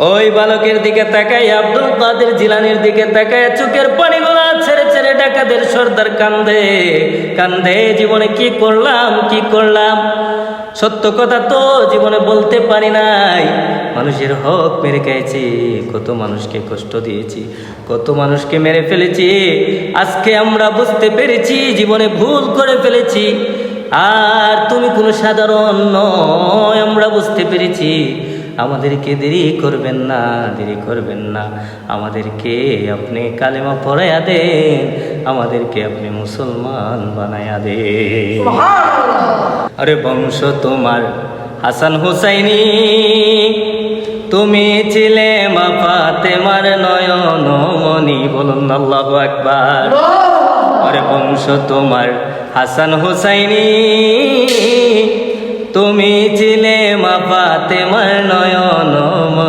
ওই বালকের দিকে তাকাই, আব্দুল কাদের জিলানীর দিকে তাকায় চোখের পানিগুলা ছেড়ে ছেড়ে ডাকাতের সর্দার কান্দে কান্দে। জীবনে কি করলাম কি করলাম, সত্য কথা তো জীবনে বলতে পারি নাই। মানুষের হক মেরে খেয়েছি, কত মানুষকে কষ্ট দিয়েছি, কত মানুষকে মেরে ফেলেছি। আজকে আমরা বুঝতে পেরেছি জীবনে ভুল করে ফেলেছি। আর তুমি কোনো সাধারণ নয়, আমরা বুঝতে পেরেছি। আমাদেরকে দেরি করবেন না, দেরি করবেন না। আমাদেরকে আপনি কালেমা পড়াইয়া দেন, আমাদেরকে আপনি মুসলমান বানাইয়া দেন। আরে বংশ তোমার হাসান হুসাইনি, তুমি ছিলে মা ফাতেমার নয়নমণি। বলুন আল্লাহু আকবার। আরে বংশ তোমার হাসান হুসাইনি, তুমি ছিলে মা ফাতেমার নয়নমণি।